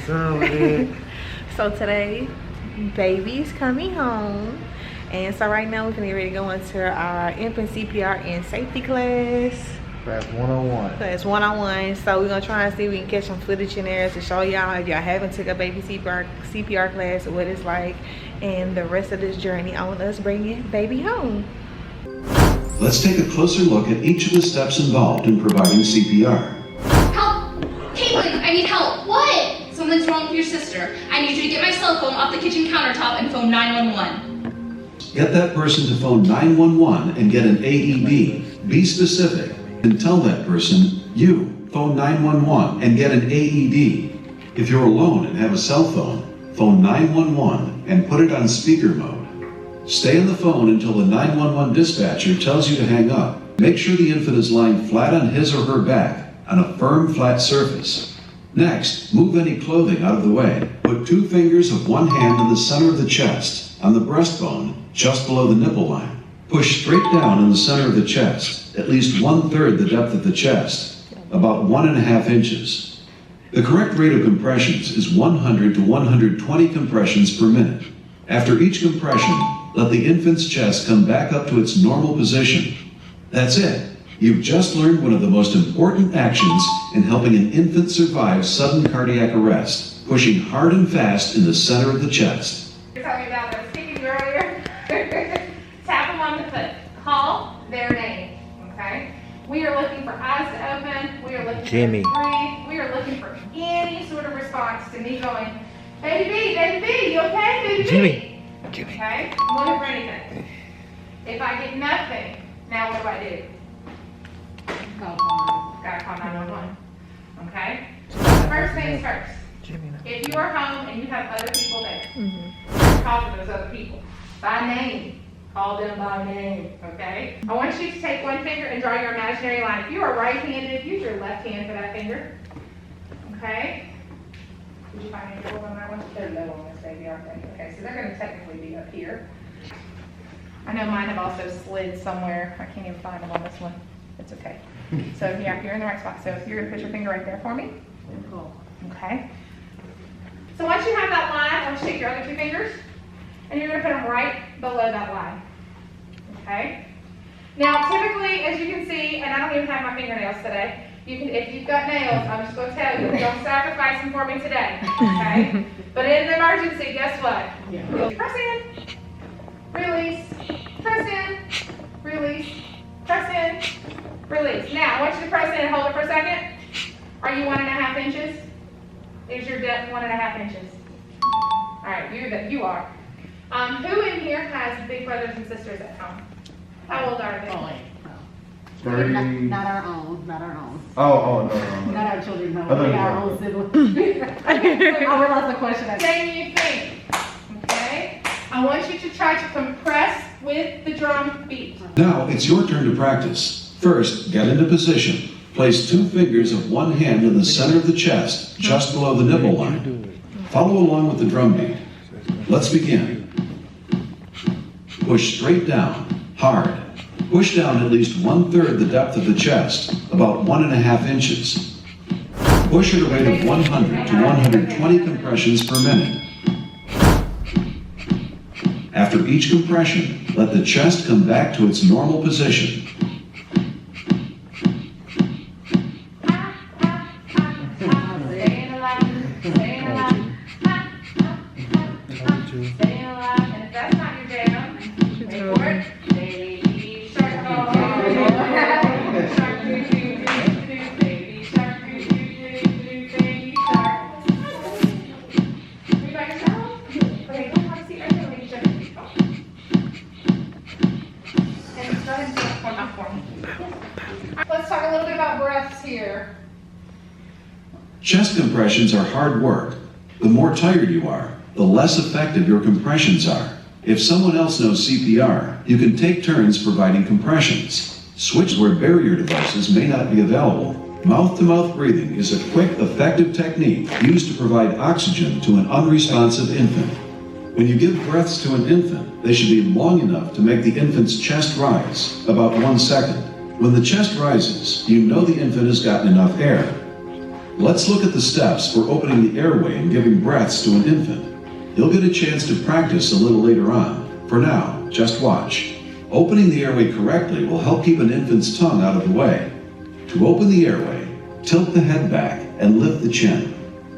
So good. So today, baby's coming home. And so right now we're gonna get ready to go into our infant CPR and safety class. Class 101. Class 101. So we're gonna try and see if we can catch some footage in there to show y'all if y'all haven't took a baby CPR class, what it's like, and the rest of this journey on us bringing baby home. Let's take a closer look at each of the steps involved in providing CPR. Help! Caitlin, I need help. What? Something's wrong with your sister. I need you to get my cell phone off the kitchen countertop and phone 911. Get that person to phone 911 and get an AED. Be specific and tell that person, you, phone 911 and get an AED. If you're alone and have a cell phone, phone 911 and put it on speaker mode. Stay on the phone until the 911 dispatcher tells you to hang up. Make sure the infant is lying flat on his or her back on a firm, flat surface. Next, move any clothing out of the way. Put 2 fingers of one hand in the center of the chest, on the breastbone, just below the nipple line. Push straight down in the center of the chest, at least 1/3 the depth of the chest, about 1.5 inches. The correct rate of compressions is 100 to 120 compressions per minute. After each compression, let the infant's chest come back up to its normal position. That's it. You've just learned one of the most important actions in helping an infant survive sudden cardiac arrest, pushing hard and fast in the center of the chest. You're talking about those stickies earlier. Tap them on the foot. Call their name, okay? We are looking for eyes to open. We are looking Jimmy. for breathe. We are looking for any sort of response to me going, baby B, you okay, baby B? Jimmy. Okay? I'm looking for anything. If I get nothing, now what do? Gotta call 911. Okay? First things first. If you are home and you have other people there, call for those other people by name. Call them by name. Okay? I want you to take one finger and draw your imaginary line. If you are right-handed, use your left hand for that finger. Okay? Did you find any holes on that one? They're low on this baby, aren't they? Okay, so they're going to technically be up here. I know mine have also slid somewhere. I can't even find them on this one. It's okay. So yeah, you're in the right spot. So you're going to put your finger right there for me. Cool. Okay. So once you have that line, I want you to take your other 2 fingers, and you're going to put them right below that line. Okay? Now, typically, as you can see, and I don't even have my fingernails today, you can, if you've got nails, I'm just going to tell you, don't sacrifice them for me today, okay? But in an emergency, guess what? You'll press in, release, press in, release, press in, release. Now, I want you to press in and hold it for a second. Are you 1.5 inches? Is your depth 1.5 inches? All right, you are. Who in here has big brothers and sisters at home? How old are they? 30. Not our own, not our own. Oh, no. Not our children, no. Other We than our our own siblings. I realized the question. Can you think? Okay? I want you to try to compress with the drum beat. Now it's your turn to practice. First, get into position. Place 2 fingers of one hand in the center of the chest, just below the nipple line. Follow along with the drum beat. Let's begin. Push straight down, hard. Push down at least 1/3 the depth of the chest, about 1.5 inches. Push at a rate of 100 to 120 compressions per minute. After each compression, let the chest come back to its normal position. Staying alive, staying alive. Staying alive. And if that's not your jam, wait for it. Baby shark, oh. Shark, doo, doo, doo, doo, baby shark, doo, doo, doo, doo, baby shark. You by yourself? Okay, don't have a seat right there, baby shark. And go ahead and do one more for me. Let's talk a little bit about breaths here. Chest compressions are hard work. The more tired you are, the less effective your compressions are. If someone else knows CPR, you can take turns providing compressions. Switch where barrier devices may not be available. Mouth-to-mouth breathing is a quick, effective technique used to provide oxygen to an unresponsive infant. When you give breaths to an infant, they should be long enough to make the infant's chest rise, about 1 second. When the chest rises, you know the infant has gotten enough air. Let's look at the steps for opening the airway and giving breaths to an infant. You'll get a chance to practice a little later on. For now, just watch. Opening the airway correctly will help keep an infant's tongue out of the way. To open the airway, tilt the head back and lift the chin.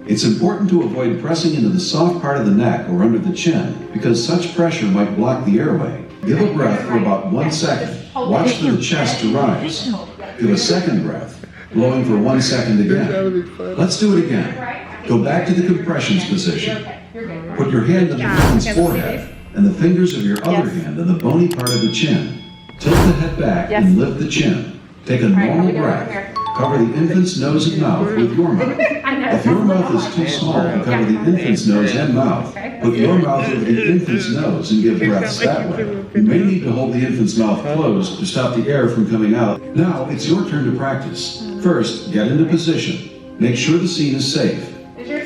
It's important to avoid pressing into the soft part of the neck or under the chin because such pressure might block the airway. Give a breath for about 1 second. Watch for the chest to rise. Give a second breath, blowing for 1 second again. Let's do it again. Go back to the compressions position. Put your hand on the infant's forehead and the fingers of your other hand on the bony part of the chin. Tilt the head back and lift the chin. Take a normal breath. Cover the infant's nose and mouth with your mouth. If your mouth is too small to cover the infant's nose and mouth, put your mouth over the infant's nose and give breaths that way. You may need to hold the infant's mouth closed to stop the air from coming out. Now it's your turn to practice. First, get into position. Make sure the scene is safe.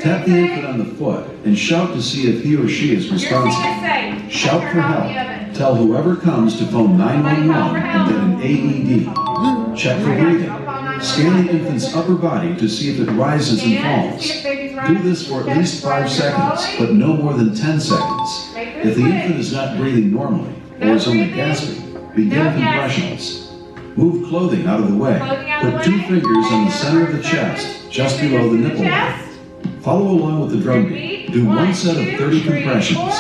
Tap the infant on the foot and shout to see if he or she is responsive. Shout for help. Tell whoever comes to phone 911 and get an AED. Check for breathing. Scan the infant's upper body to see if it rises and falls. Do this for at least 5 seconds, but no more than 10 seconds. If the infant is not breathing normally or is only gasping, begin compressions. Move clothing out of the way. Put 2 fingers on the center of the chest, just below the nipple line. Follow along with the drum beat. Do 1 set of 30 compressions.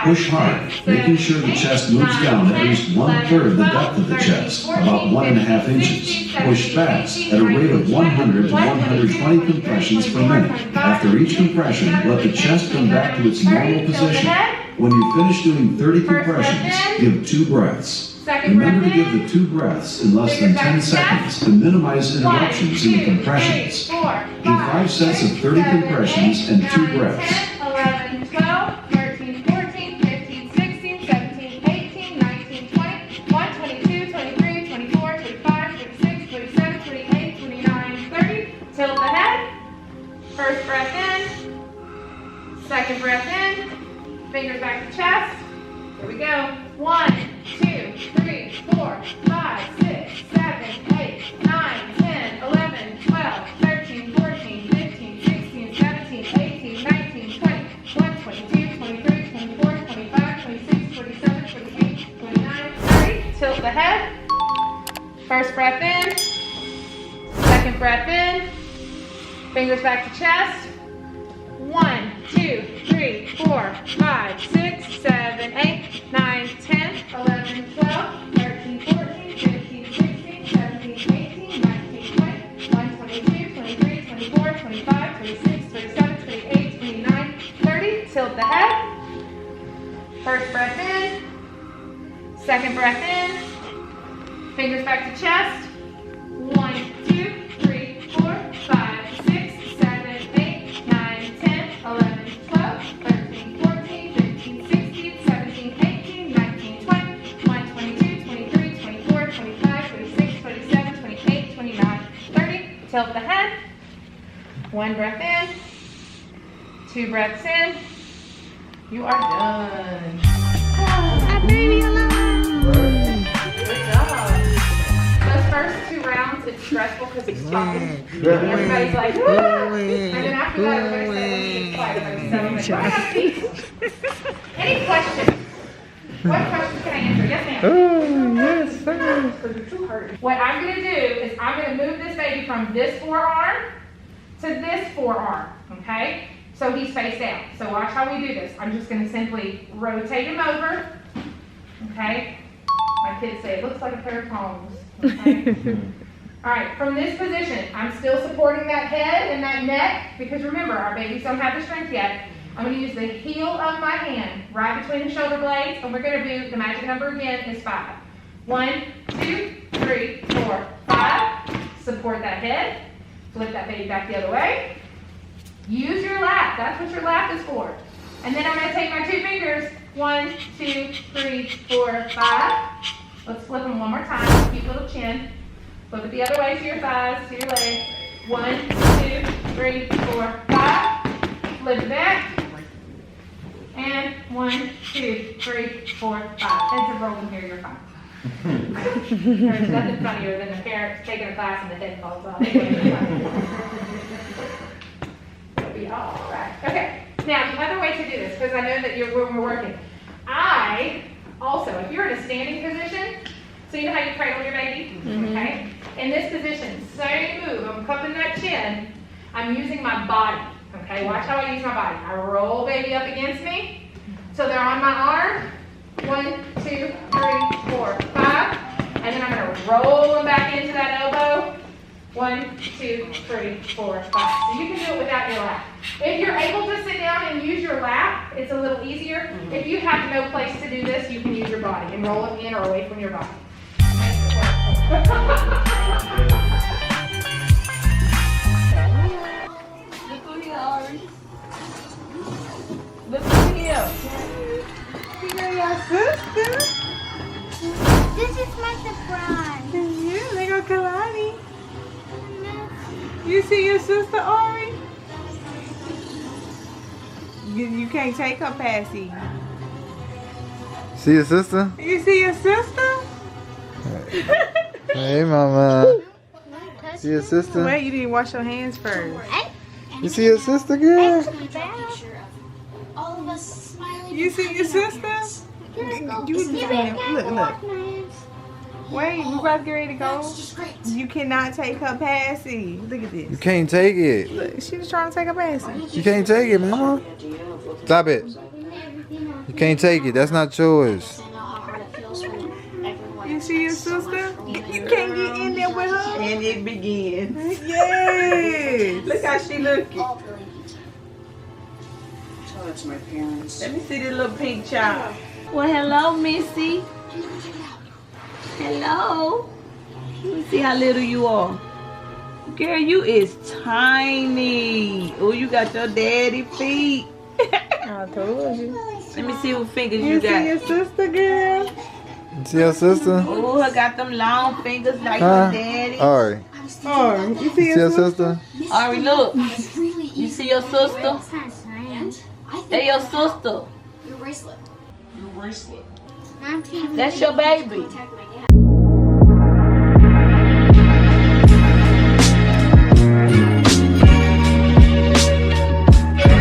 Push hard, making sure the chest moves down at least 1/3 the depth of the chest, about 1.5 inches. Push fast at a rate of 100 to 120 compressions per minute. After each compression, let the chest come back to its normal position. When you finish doing 30 compressions, give 2 breaths. Remember to give the 2 breaths in less than 10 seconds to minimize interruptions in the compressions. Do 5 sets of 30 compressions and 2 breaths. 11, 12, 13, 14, 15, 16, 17, 18, 19, 20, 21, 22, 23, 24, 25, 26, 27, 28, 29, 30. Tilt the head. First breath in. Second breath in. Fingers back to chest. Here we go. 1, 2, 3, 4, 5, 6, 7, 8, 9, 10, 11, 12, 13, 14, 15, 16, 17, 18, 19, 20, 21, 22, 23, 24, 25, 26, 27, 28, 29, 30. Tilt the head. First breath in. Second breath in. Fingers back to chest. 1, 2, 3, 4, 5, 6, 7, 8, 9, 10, 11, 12, 13, 14, 15, 16, 17, 18, 19, 20, 21, 22, 23, 24, 25, 26, 27, 28, 29, 30. Tilt the head. First breath in. Second breath in. Fingers back to chest. 1, 2, 3, 4, 5, 6, 7, 8, 9, 10, 11, 12, 13, 14, 15, 16, 17, 18, 19, 20, 21, 22, 23, 24, 25, 26, 27, 28, 29, 30. Tilt the head. 1 breath in. 2 breaths in. You are done. My baby alive. Good job. Those first 2 rounds, it's stressful because he's talking. Everybody's like, woo! And then after that, everybody's saying, quiet. Everybody's celebrating. Any questions? What questions can I answer? Yes, ma'am. Oh, yes, sir. What I'm going to do is I'm going to move this baby from this forearm to this forearm, okay? So he's face down. So watch how we do this. I'm just going to simply rotate him over, okay? My kids say it looks like a pair of tongs, okay? All right, from this position, I'm still supporting that head and that neck because remember, our babies don't have the strength yet. I'm going to use the heel of my hand right between the shoulder blades, and we're going to do the magic number again is 5. 1, 2, 3, 4, 5. Support that head. Flip that baby back the other way. Use your lap. That's what your lap is for. And then I'm going to take my 2 fingers. 1, 2, 3, 4, 5. Let's flip them one more time. Cute little chin. Flip it the other way to your thighs, to your legs. 1, 2, 3, 4, 5. Flip it back. And 1, 2, 3, 4, 5. Heads are rolling here, you're fine. There's nothing funnier than a parent taking a class and the head falls off. It'll be all right. Okay. Now, the other way to do this, because I know that we're working. I also, if you're in a standing position, so you know how you cradle your baby? Okay? In this position, same move. I'm cupping that chin. I'm using my body. Okay? Watch how I use my body. I roll baby up against me. So they're on my arm. 1, 2, 3, 4, 5. And then I'm going to roll them back into that elbow. 1, 2, 3, 4, 5. So you can do it without your lap. If you're able to sit down and use your lap, it's a little easier. If you have no place to do this, you can use your body and roll it in or away from your body. Look at him. You know your sister. This is my surprise. Yeah, there go Kalani. You see your sister, Ari? You can't take her past you. See your sister? You see your sister? Hey, mama. See your sister? Wait, you didn't wash your hands first. You see your sister, girl? All of us smiling. You see your sister? Look. Wait, we about to get ready to go. You cannot take her passy. Look at You this. can't take it. Look, she was trying to take her passy. You can't take it, mama. Stop it. You can't take it. That's not yours. You see your sister? You can't get in there with her. And it begins. Yes. Look how she looking. Tell that to my parents. Let me see this little pink child. Well, hello, Missy. Hello. Let me see how little you are. Girl, you is tiny. Oh, you got your daddy feet. I told you. Let me see what fingers You you see your got. sister, girl? You see your sister? Oh, I got them long fingers like your daddy. Alright. Oh, you see See your your sister? sister? Ari, look. You see your sister? Hey, your sister. Your bracelet. That's your baby. Contact my dad.